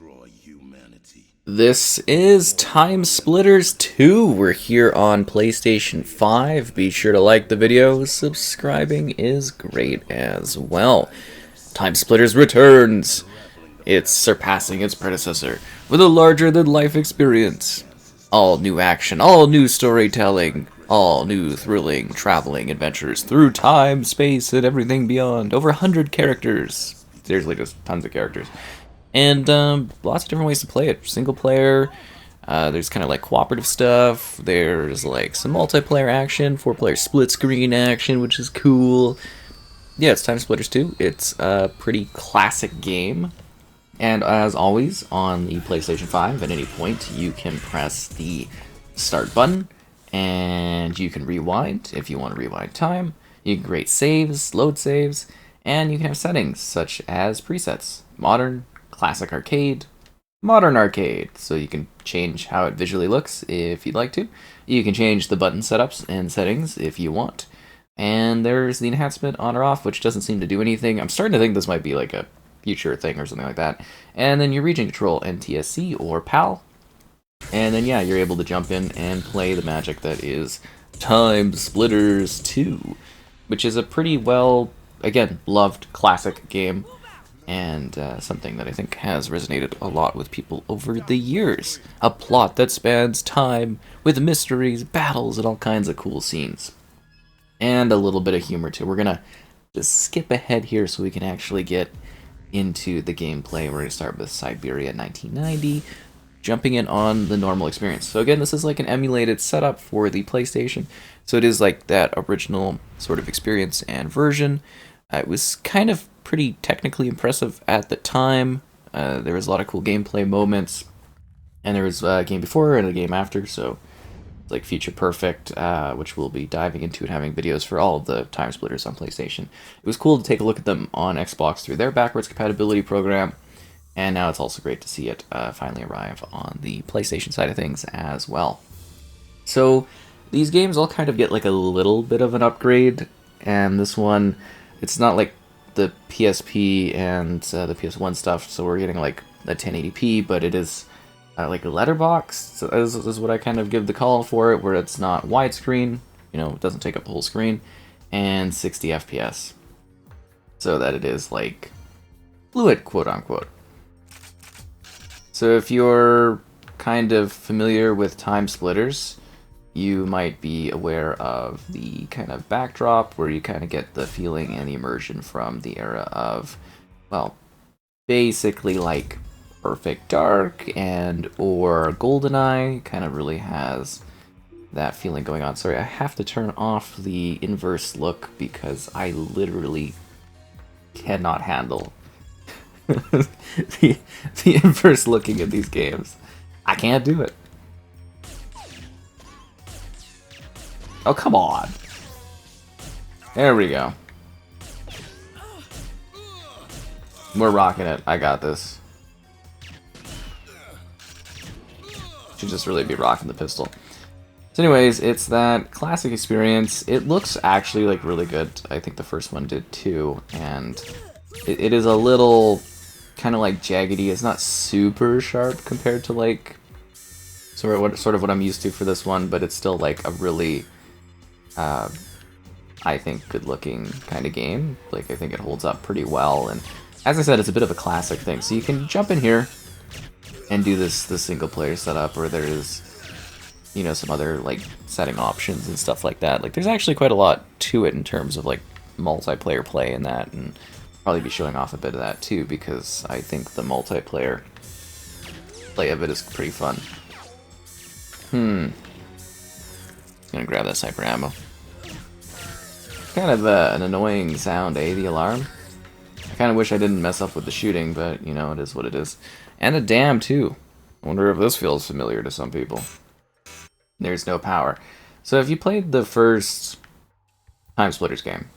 destroy humanity. This is TimeSplitters 2. We're here on PlayStation 5. Be sure to like the video. Subscribing is great as well. TimeSplitters returns. It's surpassing its predecessor with a larger-than-life experience. All new action, all new storytelling, all new thrilling traveling adventures through time, space, and everything beyond. Over 100 characters. Seriously, just tons of characters. And lots of different ways to play it. Single player, there's kind of like cooperative stuff, there's like some multiplayer action, 4-player split screen action, which is cool. Yeah, it's TimeSplitters 2. It's a pretty classic game. And as always, on the PlayStation 5, at any point, you can press the start button, and you can rewind if you want to rewind time. You can create saves, load saves, and you can have settings such as presets. Modern, classic arcade, modern arcade, so you can change how it visually looks if you'd like to. You can change the button setups and settings if you want. And there's the enhancement on or off, which doesn't seem to do anything. I'm starting to think this might be like a future thing or something like that. And then your region control, NTSC or PAL. And then yeah, you're able to jump in and play the magic that is TimeSplitters 2, which is a pretty well, again, loved classic game. And something that I think has resonated a lot with people over the years. A plot that spans time, with mysteries, battles, and all kinds of cool scenes. And a little bit of humor too. We're gonna just skip ahead here so we can actually get into the gameplay. We're gonna start with Siberia 1990, jumping in on the normal experience. So again, this is like an emulated setup for the PlayStation. So it is like that original sort of experience and version. It was kind of pretty technically impressive at the time. There was a lot of cool gameplay moments, and there was a game before and a game after, so it's like Future Perfect, which we'll be diving into and having videos for all of the TimeSplitters on PlayStation. It was cool to take a look at them on Xbox through their backwards compatibility program, and now it's also great to see it finally arrive on the PlayStation side of things as well. So these games all kind of get like a little bit of an upgrade, and this one, it's not like the PSP and the PS1 stuff, so we're getting like a 1080p, but it is like a letterbox. So this is what I kind of give the call for it, where it's not widescreen, you know, it doesn't take up the whole screen, and 60 FPS, so that it is like fluid, quote unquote. So if you're kind of familiar with TimeSplitters, you might be aware of the kind of backdrop where you kind of get the feeling and the immersion from the era of, well, basically like Perfect Dark and or GoldenEye. Kind of really has that feeling going on. Sorry, I have to turn off the inverse look because I literally cannot handle the inverse looking at these games. I can't do it. Oh, come on. There we go. We're rocking it. I got this. Should just really be rocking the pistol. So anyways, it's that classic experience. It looks actually like really good. I think the first one did too. And it is a little kind of like jaggedy. It's not super sharp compared to like sort of what I'm used to for this one, but it's still like a really I think good-looking kind of game. Like, I think it holds up pretty well, and as I said, it's a bit of a classic thing. So you can jump in here and do this single-player setup, or there is, you know, some other like setting options and stuff like that. Like, there's actually quite a lot to it in terms of like multiplayer play in that, and probably be showing off a bit of that too, because I think the multiplayer play of it is pretty fun. Gonna grab that sniper ammo. Kind of an annoying sound, eh? The alarm. I kind of wish I didn't mess up with the shooting, but you know, it is what it is. And a dam too. I wonder if this feels familiar to some people. There's no power. So if you played the first TimeSplitters game,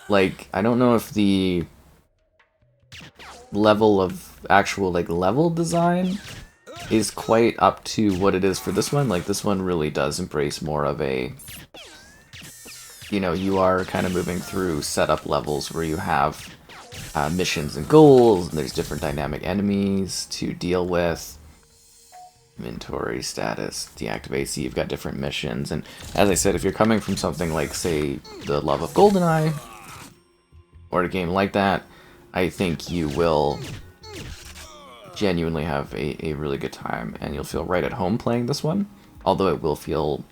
like, I don't know if the level of actual like level design is quite up to what it is for this one. Like, this one really does embrace more of a, you know, you are kind of moving through setup levels where you have missions and goals, and there's different dynamic enemies to deal with. Inventory status, deactivate, so you've got different missions, and as I said, if you're coming from something like, say, the love of GoldenEye, or a game like that, I think you will genuinely have a really good time, and you'll feel right at home playing this one, although it will feel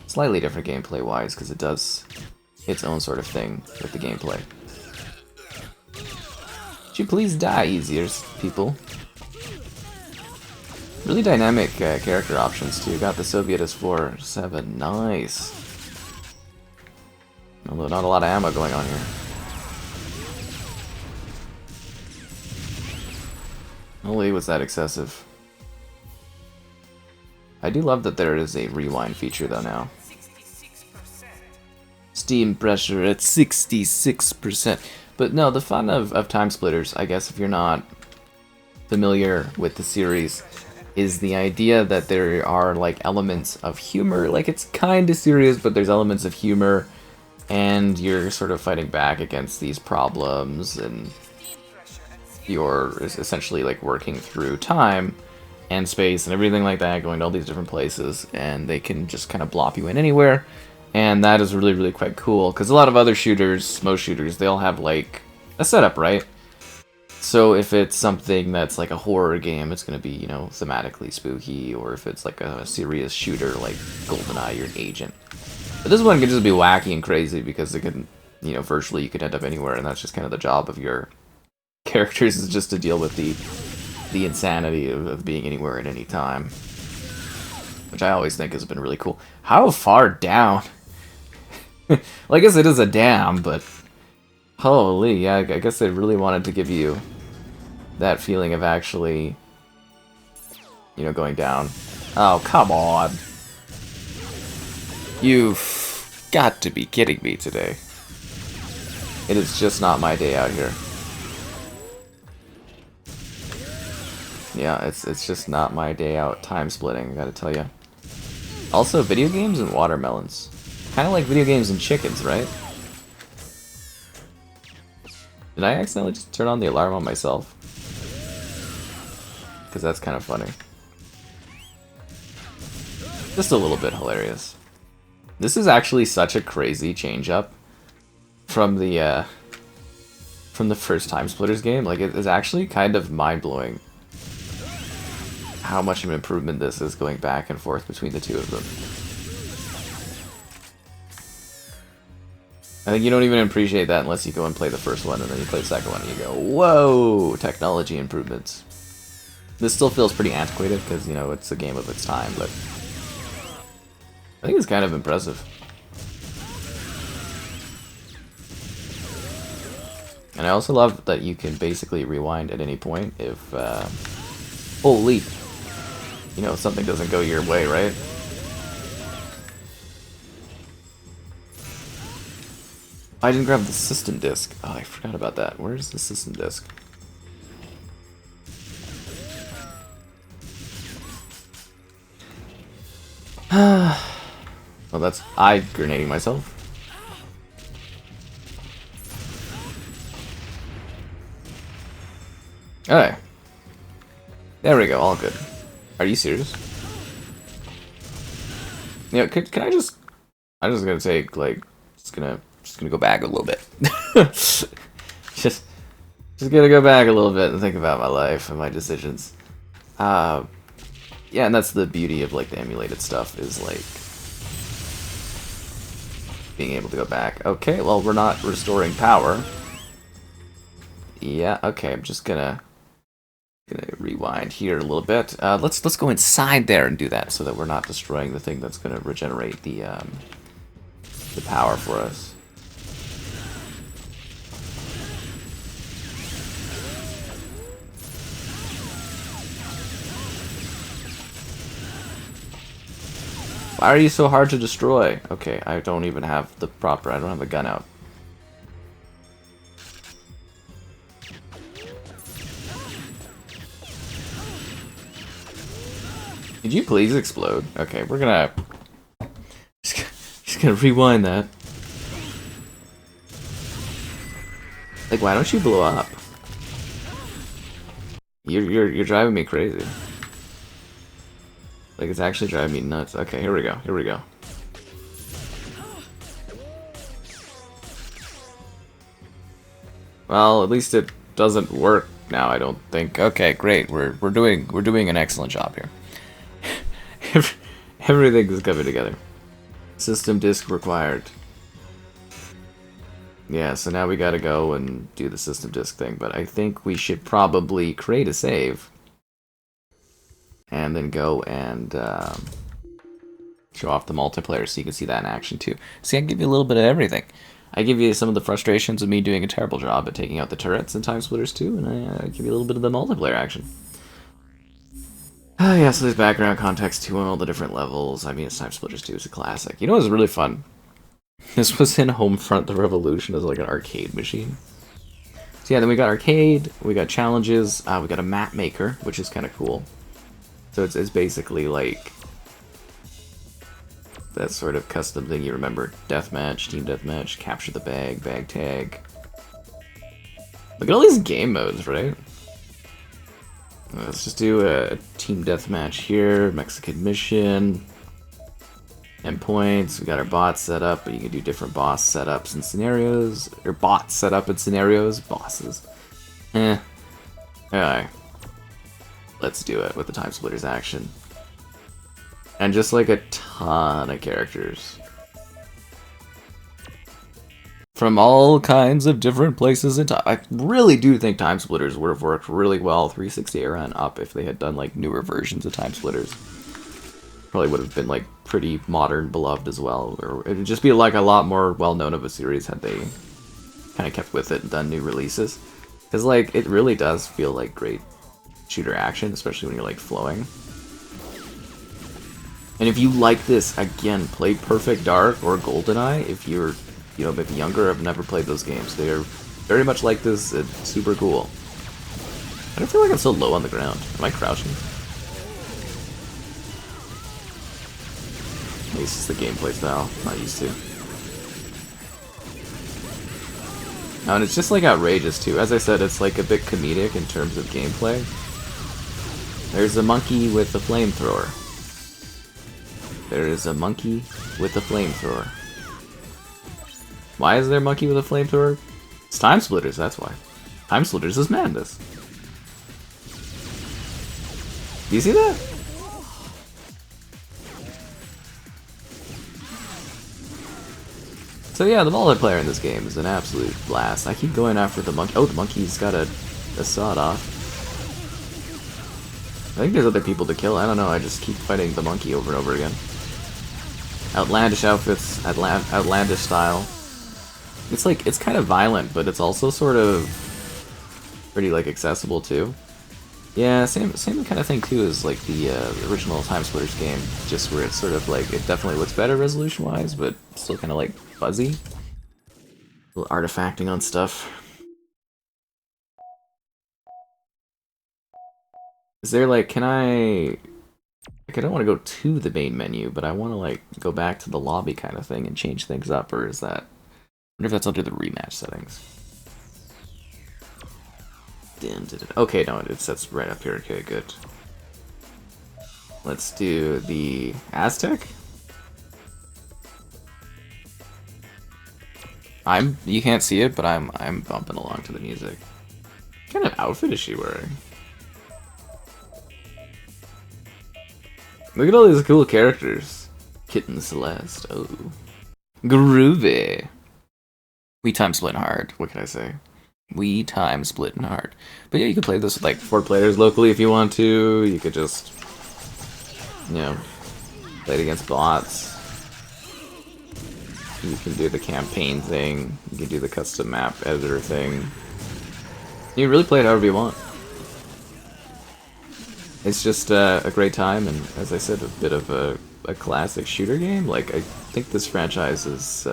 slightly different gameplay-wise, because it does its own sort of thing with the gameplay. Would you please die, easier people? Really dynamic character options too. Got the Soviet S47, nice. Although not a lot of ammo going on here. Holy, was that excessive. I do love that there is a rewind feature though now. Steam pressure at 66%. But no, the fun of TimeSplitters, I guess if you're not familiar with the series, is the idea that there are like elements of humor. Like it's kind of serious, but there's elements of humor, and you're sort of fighting back against these problems, and you're essentially like working through time and space and everything like that, going to all these different places, and they can just kind of blop you in anywhere. And that is really, really quite cool, because a lot of other shooters, most shooters, they'll have like a setup, right? So if it's something that's like a horror game, it's going to be, you know, thematically spooky, or if it's like a serious shooter like GoldenEye, you're an agent. But this one can just be wacky and crazy because it can, you know, virtually you could end up anywhere, and that's just kind of the job of your characters, is just to deal with the insanity of being anywhere at any time. Which I always think has been really cool. How far down? Well, I guess it is a dam, but holy, yeah, I guess they really wanted to give you that feeling of actually, you know, going down. Oh, come on. You've got to be kidding me today. It is just not my day out here. Yeah, it's just not my day out time splitting, I gotta tell you. Also, video games and watermelons. Kind of like video games and chickens, right? Did I accidentally just turn on the alarm on myself? Because that's kind of funny. Just a little bit hilarious. This is actually such a crazy change up from the first TimeSplitters game. Like, it is actually kind of mind-blowing how much of an improvement this is, going back and forth between the two of them. I think you don't even appreciate that unless you go and play the first one, and then you play the second one and you go, whoa, technology improvements. This still feels pretty antiquated because, you know, it's a game of its time, but I think it's kind of impressive. And I also love that you can basically rewind at any point if, holy, you know, something doesn't go your way, right? I didn't grab the system disc. Oh, I forgot about that. Where's the system disc? Well, that's I grenading myself. Okay. There we go, all good. Are you serious? Yeah, can I just... I'm just gonna take, like, just gonna go back a little bit. just gonna go back a little bit and think about my life and my decisions. Yeah, and that's the beauty of, like, the emulated stuff, is, like, being able to go back. Okay, well, we're not restoring power. Yeah, okay, I'm just gonna rewind here a little bit. Let's go inside there and do that, so that we're not destroying the thing that's gonna regenerate the power for us. Why are you so hard to destroy? Okay, I don't even have the proper... I don't have the gun out. Could you please explode? Okay, we're gonna... Just gonna rewind that. Like, why don't you blow up? You're driving me crazy. Like, it's actually driving me nuts. Okay, here we go. Here we go. Well, at least it doesn't work now, I don't think. Okay, great. We're doing an excellent job here. Everything is coming together. System disk required. Yeah, so now we gotta go and do the system disk thing, but I think we should probably create a save. And then go and show off the multiplayer so you can see that in action too. See, I give you a little bit of everything. I give you some of the frustrations of me doing a terrible job at taking out the turrets in TimeSplitters 2, and I give you a little bit of the multiplayer action. Oh yeah, so there's background context too on all the different levels. I mean, it's TimeSplitters 2, it's a classic. You know what was really fun? This was in Homefront the Revolution as like an arcade machine. So yeah, then we got arcade, we got challenges, we got a map maker, which is kind of cool. So it's basically like that sort of custom thing you remember. Deathmatch, team deathmatch, capture the bag, bag tag. Look at all these game modes, right? Let's just do a team deathmatch here, Mexican mission, endpoints. We got our bots set up, but you can do different boss setups and scenarios, or bots set up in scenarios, bosses. Alright. Let's do it with the TimeSplitters action. And just like a ton of characters. From all kinds of different places in time. I really do think TimeSplitters would have worked really well 360 era and up if they had done like newer versions of TimeSplitters. Probably would have been like pretty modern, beloved as well. Or it would just be like a lot more well known of a series had they kind of kept with it and done new releases. Because like it really does feel like great shooter action, especially when you're like flowing. And if you like this, again, play Perfect Dark or GoldenEye. If you're, you know, maybe younger, I've never played those games. They are very much like this. It's super cool. I don't feel like I'm so low on the ground. Am I crouching? At least it's the gameplay style. Not used to. Oh, and it's just like outrageous too. As I said, it's like a bit comedic in terms of gameplay. There's a monkey with a flamethrower. There is a monkey with a flamethrower. Why is there a monkey with a flamethrower? It's TimeSplitters, that's why. TimeSplitters is madness. Do you see that? So yeah, the multiplayer in this game is an absolute blast. I keep going after the monkey. Oh, the monkey's got a sawed off. I think there's other people to kill. I don't know. I just keep fighting the monkey over and over again. Outlandish outfits, outlandish style. It's like, it's kind of violent, but it's also sort of pretty like accessible too. Yeah, same kind of thing too as like the original TimeSplitters game, just where it's sort of like, it definitely looks better resolution-wise, but still kind of like fuzzy. A little artifacting on stuff. Is there like, can I... Like, I don't want to go to the main menu, but I want to like go back to the lobby kind of thing and change things up, or is that... I wonder if that's under the rematch settings. Okay, no, it sets right up here. Okay, good. Let's do the Aztec. You can't see it, but I'm bumping along to the music. What kind of outfit is she wearing? Look at all these cool characters. Kitten Celeste. Oh. Groovy. We time splitting hard. What can I say? We time splitting hard. But yeah, you can play this with like 4 players locally if you want to. You could just, you know, play it against bots. You can do the campaign thing. You can do the custom map editor thing. You can really play it however you want. It's just a great time, and as I said, a bit of a classic shooter game. Like, I think this franchise is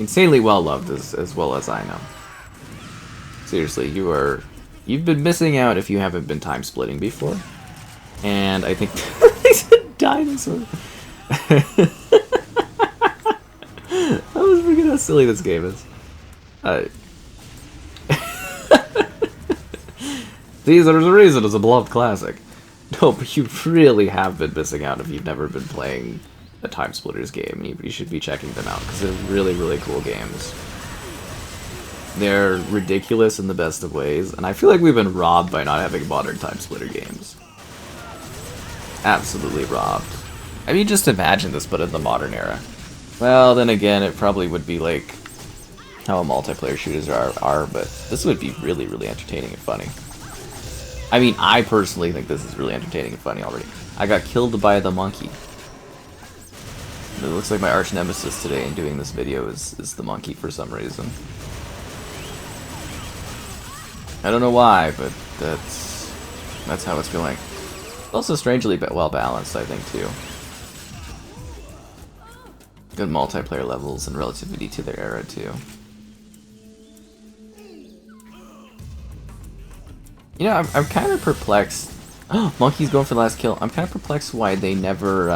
insanely well loved, as well as I know. Seriously, you've been missing out if you haven't been time splitting before. And I think he's a dinosaur. I was forgetting how silly this game is. See, there's a reason it's a beloved classic. No, but you really have been missing out if you've never been playing a TimeSplitters game. You should be checking them out, because they're really, really cool games. They're ridiculous in the best of ways, and I feel like we've been robbed by not having modern TimeSplitter games. Absolutely robbed. I mean, just imagine this, but in the modern era. Well, then again, it probably would be like how multiplayer shooters are, but this would be really, really entertaining and funny. I mean, I personally think this is really entertaining and funny already. I got killed by the monkey. It looks like my arch nemesis today in doing this video is the monkey for some reason. I don't know why, but that's how it's going. Also strangely well balanced, I think, too. Good multiplayer levels and relativity to their era, too. You know, I'm kind of perplexed. Oh, Monkey's going for the last kill. I'm kind of perplexed why they never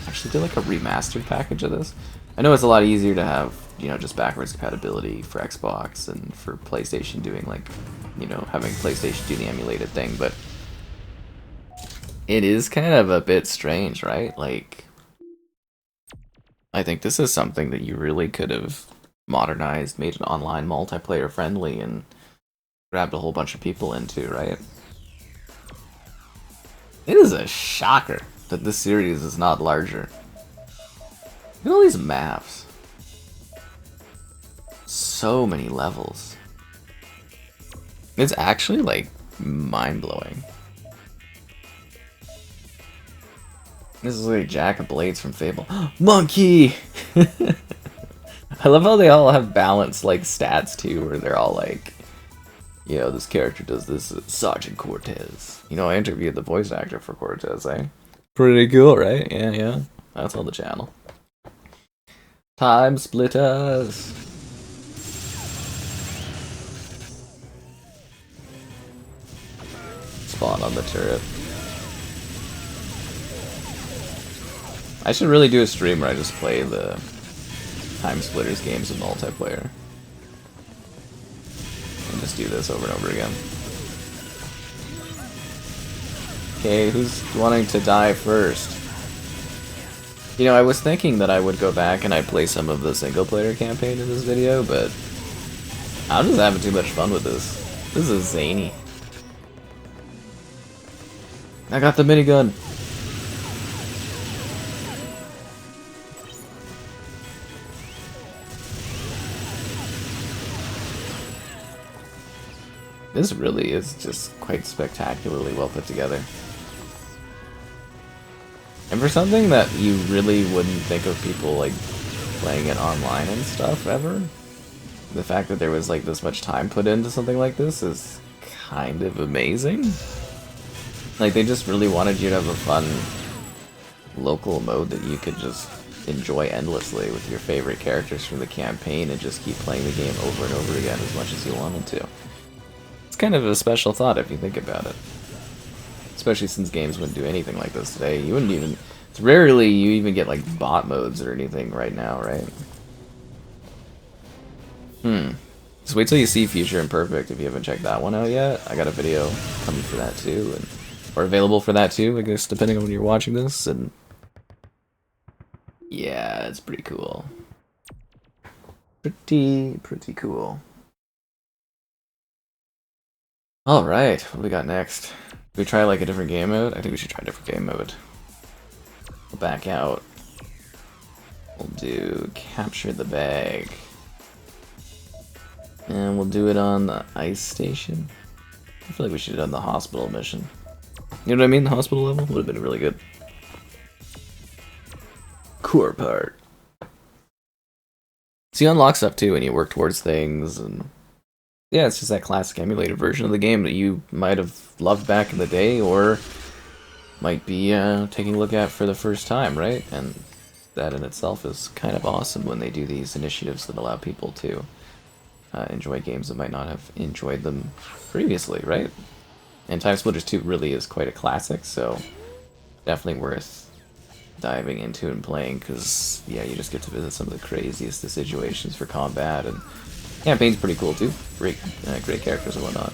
actually did like a remastered package of this. I know it's a lot easier to have, you know, just backwards compatibility for Xbox and for PlayStation doing like, you know, having PlayStation do the emulated thing, but it is kind of a bit strange, right? Like, I think this is something that you really could have modernized, made it online multiplayer friendly, and grabbed a whole bunch of people into, right? It is a shocker that this series is not larger. Look at all these maps. So many levels. It's actually, like, mind-blowing. This is like Jack of Blades from Fable. Monkey! I love how they all have balanced, like, stats, too, where they're all like, you know, this character does this, Sergeant Cortez. You know, I interviewed the voice actor for Cortez, eh? Pretty cool, right? Yeah, yeah. That's on the channel. TimeSplitters! Spawn on the turret. I should really do a stream where I just play the TimeSplitters games in multiplayer. And just do this over and over again. Okay, who's wanting to die first? You know, I was thinking that I would go back and I'd play some of the single-player campaign in this video, but I'm just having too much fun with this. This is zany. I got the minigun! This really is just quite spectacularly well put together. And for something that you really wouldn't think of people like playing it online and stuff ever, the fact that there was like this much time put into something like this is kind of amazing. Like, they just really wanted you to have a fun local mode that you could just enjoy endlessly with your favorite characters from the campaign and just keep playing the game over and over again as much as you wanted to. It's kind of a special thought if you think about it. Especially since games wouldn't do anything like this today. You wouldn't even... It's rarely you even get, like, bot modes or anything right now, right? Just wait till you see Future Imperfect if you haven't checked that one out yet. I got a video coming for that too, and or available for that too, I guess, depending on when you're watching this, and yeah, it's pretty cool. Pretty cool. Alright, what do we got next? Do we try like a different game mode? I think we should try a different game mode. We'll back out. We'll do Capture the Bag. And we'll do it on the ice station. I feel like we should have done the hospital mission. You know what I mean? The hospital level would have been really good. Core part. So you unlock stuff too, and you work towards things, and yeah, it's just that classic emulated version of the game that you might have loved back in the day, or might be taking a look at for the first time, right? And that in itself is kind of awesome when they do these initiatives that allow people to enjoy games that might not have enjoyed them previously, right? And TimeSplitters 2 really is quite a classic, so definitely worth diving into and playing, because yeah, you just get to visit some of the craziest of situations for combat, and campaign's pretty cool too. Great characters and whatnot.